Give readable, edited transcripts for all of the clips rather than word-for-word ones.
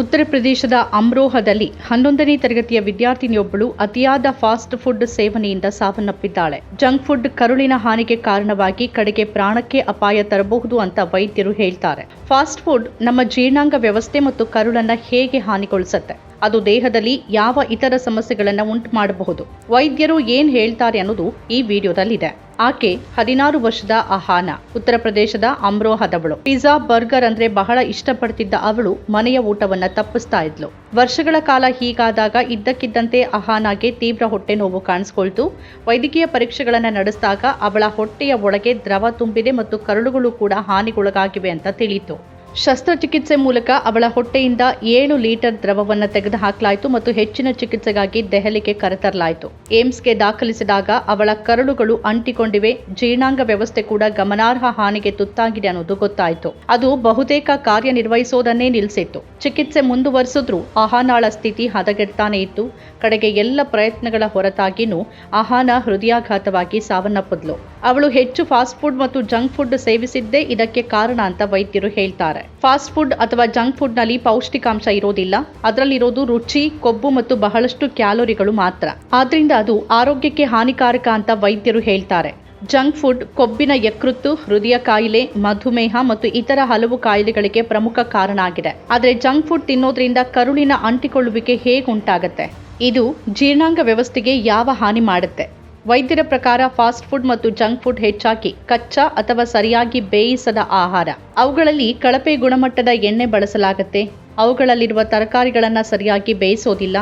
ಉತ್ತರ ಪ್ರದೇಶದ ಅಮ್ರೋಹದಲ್ಲಿ 11ನೇ ತರಗತಿಯ ವಿದ್ಯಾರ್ಥಿನಿಯೊಬ್ಬಳು ಅತಿಯಾದ ಫಾಸ್ಟ್ ಫುಡ್ ಸೇವನೆಯಿಂದ ಸಾವನ್ನಪ್ಪಿದ್ದಾಳೆ. ಜಂಕ್ ಫುಡ್ ಕರುಳಿನ ಹಾನಿಗೆ ಕಾರಣವಾಗಿ ಕಡೆಗೆ ಪ್ರಾಣಕ್ಕೆ ಅಪಾಯ ತರಬಹುದು ಅಂತ ವೈದ್ಯರು ಹೇಳ್ತಾರೆ. ಫಾಸ್ಟ್ ಫುಡ್ ನಮ್ಮ ಜೀರ್ಣಾಂಗ ವ್ಯವಸ್ಥೆ ಮತ್ತು ಕರುಳನ್ನ ಹೇಗೆ ಹಾನಿಗೊಳಿಸುತ್ತೆ, ಅದು ದೇಹದಲ್ಲಿ ಯಾವ ಇತರ ಸಮಸ್ಯೆಗಳನ್ನು ಉಂಟು ಮಾಡಬಹುದು, ವೈದ್ಯರು ಏನ್ ಹೇಳ್ತಾರೆ ಅನ್ನೋದು ಈ ವಿಡಿಯೋದಲ್ಲಿದೆ. ಆಕೆ 16 ವರ್ಷದ ಅಹಾನಾ, ಉತ್ತರ ಪ್ರದೇಶದ ಅಮ್ರೋಹದವಳು. ಪಿಜ್ಜಾ, ಬರ್ಗರ್ ಅಂದ್ರೆ ಬಹಳ ಇಷ್ಟಪಡ್ತಿದ್ದ ಅವಳು ಮನೆಯ ಊಟವನ್ನ ತಪ್ಪಿಸ್ತಾ ಇದ್ಲು. ವರ್ಷಗಳ ಕಾಲ ಹೀಗಾದಾಗ ಇದ್ದಕ್ಕಿದ್ದಂತೆ ಅಹಾನಾಗೆ ತೀವ್ರ ಹೊಟ್ಟೆ ನೋವು ಕಾಣಿಸ್ಕೊಳ್ತು. ವೈದ್ಯಕೀಯ ಪರೀಕ್ಷೆಗಳನ್ನ ನಡೆಸಿದಾಗ ಅವಳ ಹೊಟ್ಟೆಯ ಒಳಗೆ ದ್ರವ ತುಂಬಿದೆ ಮತ್ತು ಕರುಳುಗಳು ಕೂಡ ಹಾನಿಗೊಳಗಾಗಿವೆ ಅಂತ ತಿಳಿಯಿತು. ಶಸ್ತ್ರಚಿಕಿತ್ಸೆ ಮೂಲಕ ಅವಳ ಹೊಟ್ಟೆಯಿಂದ 7 ಲೀಟರ್ ದ್ರವವನ್ನು ತೆಗೆದುಹಾಕಲಾಯಿತು ಮತ್ತು ಹೆಚ್ಚಿನ ಚಿಕಿತ್ಸೆಗಾಗಿ ದೆಹಲಿಗೆ ಕರೆತರಲಾಯಿತು. ಏಮ್ಸ್ಗೆ ದಾಖಲಿಸಿದಾಗ ಅವಳ ಕರುಳುಗಳು ಅಂಟಿಕೊಂಡಿವೆ, ಜೀರ್ಣಾಂಗ ವ್ಯವಸ್ಥೆ ಕೂಡ ಗಮನಾರ್ಹ ಹಾನಿಗೆ ತುತ್ತಾಗಿದೆ ಅನ್ನೋದು ಗೊತ್ತಾಯಿತು. ಅದು ಬಹುತೇಕ ಕಾರ್ಯನಿರ್ವಹಿಸೋದನ್ನೇ ನಿಲ್ಲಿಸಿತ್ತು. ಚಿಕಿತ್ಸೆ ಮುಂದುವರಿಸಿದ್ರೂ ಅಹಾನಾಳ ಸ್ಥಿತಿ ಹದಗೆಡ್ತಾನೆ ಇತ್ತು. ಕಡೆಗೆ ಎಲ್ಲ ಪ್ರಯತ್ನಗಳ ಹೊರತಾಗಿಯೂ ಅಹಾನಾ ಹೃದಯಾಘಾತವಾಗಿ ಸಾವನ್ನಪ್ಪಿದ್ಲು. ಅವಳು ಹೆಚ್ಚು ಫಾಸ್ಟ್ ಫುಡ್ ಮತ್ತು ಜಂಕ್ ಫುಡ್ ಸೇವಿಸಿದ್ದೇ ಇದಕ್ಕೆ ಕಾರಣ ಅಂತ ವೈದ್ಯರು ಹೇಳ್ತಾರೆ. ಫಾಸ್ಟ್ ಫುಡ್ ಅಥವಾ ಜಂಕ್ ಫುಡ್ ನಲ್ಲಿ ಪೌಷ್ಟಿಕಾಂಶ ಇರೋದಿಲ್ಲ. ಅದರಲ್ಲಿರೋದು ರುಚಿ, ಕೊಬ್ಬು ಮತ್ತು ಬಹಳಷ್ಟು ಕ್ಯಾಲೋರಿಗಳು ಮಾತ್ರ. ಆದ್ರಿಂದ ಅದು ಆರೋಗ್ಯಕ್ಕೆ ಹಾನಿಕಾರಕ ಅಂತ ವೈದ್ಯರು ಹೇಳ್ತಾರೆ. ಜಂಕ್ ಫುಡ್ ಕೊಬ್ಬಿನ ಯಕೃತ್ತು, ಹೃದಯ ಕಾಯಿಲೆ, ಮಧುಮೇಹ ಮತ್ತು ಇತರ ಹಲವು ಕಾಯಿಲೆಗಳಿಗೆ ಪ್ರಮುಖ ಕಾರಣ ಆಗಿದೆ. ಆದರೆ ಜಂಕ್ ಫುಡ್ ತಿನ್ನೋದ್ರಿಂದ ಕರುಳಿನ ಅಂಟಿಕೊಳ್ಳುವಿಕೆ ಹೇಗೆ ಉಂಟಾಗುತ್ತೆ, ಇದು ಜೀರ್ಣಾಂಗ ವ್ಯವಸ್ಥೆಗೆ ಯಾವ ಹಾನಿ ಮಾಡುತ್ತೆ? ವೈದ್ಯರ ಪ್ರಕಾರ ಫಾಸ್ಟ್ ಫುಡ್ ಮತ್ತು ಜಂಕ್ ಫುಡ್ ಹೆಚ್ಚಾಗಿ ಕಚ್ಚಾ ಅಥವಾ ಸರಿಯಾಗಿ ಬೇಯಿಸದ ಆಹಾರ. ಅವುಗಳಲ್ಲಿ ಕಳಪೆ ಗುಣಮಟ್ಟದ ಎಣ್ಣೆ ಬಳಸಲಾಗುತ್ತೆ. ಅವುಗಳಲ್ಲಿರುವ ತರಕಾರಿಗಳನ್ನು ಸರಿಯಾಗಿ ಬೇಯಿಸೋದಿಲ್ಲ.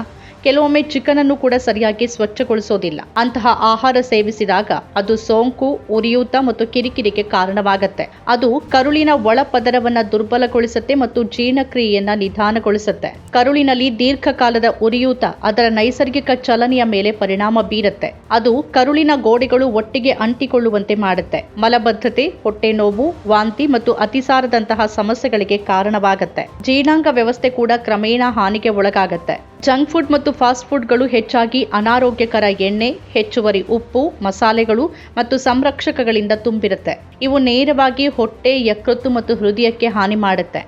ಕೆಲವೊಮ್ಮೆ ಚಿಕನ್ ಅನ್ನು ಕೂಡ ಸರಿಯಾಗಿ ಸ್ವಚ್ಛಗೊಳಿಸೋದಿಲ್ಲ. ಅಂತಹ ಆಹಾರ ಸೇವಿಸಿದಾಗ ಅದು ಸೋಂಕು, ಉರಿಯೂತ ಮತ್ತು ಕಿರಿಕಿರಿಗೆ ಕಾರಣವಾಗುತ್ತೆ. ಅದು ಕರುಳಿನ ಒಳ ಪದರವನ್ನ ದುರ್ಬಲಗೊಳಿಸುತ್ತೆ ಮತ್ತು ಜೀರ್ಣಕ್ರಿಯೆಯನ್ನ ನಿಧಾನಗೊಳಿಸುತ್ತೆ. ಕರುಳಿನಲ್ಲಿ ದೀರ್ಘಕಾಲದ ಉರಿಯೂತ ಅದರ ನೈಸರ್ಗಿಕ ಚಲನೆಯ ಮೇಲೆ ಪರಿಣಾಮ ಬೀರುತ್ತೆ. ಅದು ಕರುಳಿನ ಗೋಡೆಗಳು ಒಟ್ಟಿಗೆ ಅಂಟಿಕೊಳ್ಳುವಂತೆ ಮಾಡುತ್ತೆ. ಮಲಬದ್ಧತೆ, ಹೊಟ್ಟೆ ನೋವು, ವಾಂತಿ ಮತ್ತು ಅತಿಸಾರದಂತಹ ಸಮಸ್ಯೆಗಳಿಗೆ ಕಾರಣವಾಗುತ್ತೆ. ಜೀರ್ಣಾಂಗ ವ್ಯವಸ್ಥೆ ಕೂಡ ಕ್ರಮೇಣ ಹಾನಿಗೆ ಒಳಗಾಗುತ್ತೆ. ಜಂಕ್ ಫುಡ್ ಮತ್ತು ಫಾಸ್ಟ್ ಫುಡ್ಗಳು ಹೆಚ್ಚಾಗಿ ಅನಾರೋಗ್ಯಕರ ಎಣ್ಣೆ, ಹೆಚ್ಚುವರಿ ಉಪ್ಪು, ಮಸಾಲೆಗಳು ಮತ್ತು ಸಂರಕ್ಷಕಗಳಿಂದ ತುಂಬಿರುತ್ತೆ. ಇವು ನೇರವಾಗಿ ಹೊಟ್ಟೆ, ಯಕೃತ್ತು ಮತ್ತು ಹೃದಯಕ್ಕೆ ಹಾನಿ ಮಾಡುತ್ತೆ.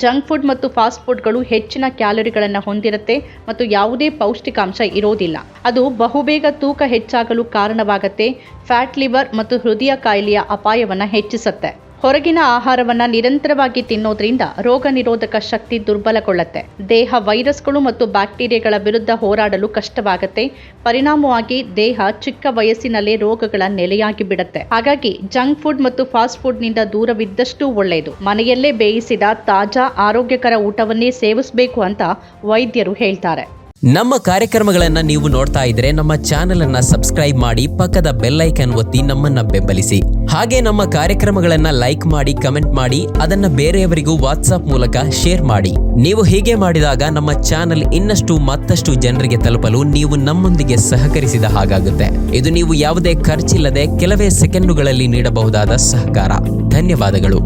ಜಂಕ್ ಫುಡ್ ಮತ್ತು ಫಾಸ್ಟ್ ಫುಡ್ಗಳು ಹೆಚ್ಚಿನ ಕ್ಯಾಲೋರಿಗಳನ್ನು ಹೊಂದಿರುತ್ತೆ ಮತ್ತು ಯಾವುದೇ ಪೌಷ್ಟಿಕಾಂಶ ಇರೋದಿಲ್ಲ. ಅದು ಬಹುಬೇಗ ತೂಕ ಹೆಚ್ಚಾಗಲು ಕಾರಣವಾಗುತ್ತೆ. ಫ್ಯಾಟ್ ಲಿವರ್ ಮತ್ತು ಹೃದಯ ಕಾಯಿಲೆಯ ಅಪಾಯವನ್ನು ಹೆಚ್ಚಿಸುತ್ತೆ. ಹೊರಗಿನ ಆಹಾರವನ್ನ ನಿರಂತರವಾಗಿ ತಿನ್ನೋದ್ರಿಂದ ರೋಗ ನಿರೋಧಕ ಶಕ್ತಿ ದುರ್ಬಲಗೊಳ್ಳುತ್ತೆ. ದೇಹ ವೈರಸ್ಗಳು ಮತ್ತು ಬ್ಯಾಕ್ಟೀರಿಯಾಗಳ ವಿರುದ್ಧ ಹೋರಾಡಲು ಕಷ್ಟವಾಗುತ್ತೆ. ಪರಿಣಾಮವಾಗಿ ದೇಹ ಚಿಕ್ಕ ವಯಸ್ಸಿನಲ್ಲೇ ರೋಗಗಳ ನೆಲೆಯಾಗಿ ಬಿಡುತ್ತೆ. ಹಾಗಾಗಿ ಜಂಕ್ ಫುಡ್ ಮತ್ತು ಫಾಸ್ಟ್ ಫುಡ್ ನಿಂದ ದೂರವಿದ್ದಷ್ಟು ಒಳ್ಳೆಯದು. ಮನೆಯಲ್ಲೇ ಬೇಯಿಸಿದ ತಾಜಾ ಆರೋಗ್ಯಕರ ಊಟವನ್ನೇ ಸೇವಿಸಬೇಕು ಅಂತ ವೈದ್ಯರು ಹೇಳ್ತಾರೆ. ನಮ್ಮ ಕಾರ್ಯಕ್ರಮಗಳನ್ನ ನೀವು ನೋಡ್ತಾ ಇದ್ರೆ ನಮ್ಮ ಚಾನೆಲ್ ಅನ್ನ ಸಬ್ಸ್ಕ್ರೈಬ್ ಮಾಡಿ, ಪಕ್ಕದ ಬೆಲ್ ಐಕಾನ್ ಒತ್ತಿ ನಮ್ಮನ್ನ ಬೆಂಬಲಿಸಿ. ಹಾಗೆ ನಮ್ಮ ಕಾರ್ಯಕ್ರಮಗಳನ್ನ ಲೈಕ್ ಮಾಡಿ, ಕಮೆಂಟ್ ಮಾಡಿ, ಅದನ್ನ ಬೇರೆಯವರಿಗೂ ವಾಟ್ಸ್ಆಪ್ ಮೂಲಕ ಶೇರ್ ಮಾಡಿ. ನೀವು ಹೀಗೆ ಮಾಡಿದಾಗ ನಮ್ಮ ಚಾನೆಲ್ ಮತ್ತಷ್ಟು ಜನರಿಗೆ ತಲುಪಲು ನೀವು ನಮ್ಮೊಂದಿಗೆ ಸಹಕರಿಸಿದ ಹಾಗಾಗುತ್ತೆ. ಇದು ನೀವು ಯಾವುದೇ ಖರ್ಚಿಲ್ಲದೆ ಕೆಲವೇ ಸೆಕೆಂಡುಗಳಲ್ಲಿ ನೀಡಬಹುದಾದ ಸಹಕಾರ. ಧನ್ಯವಾದಗಳು.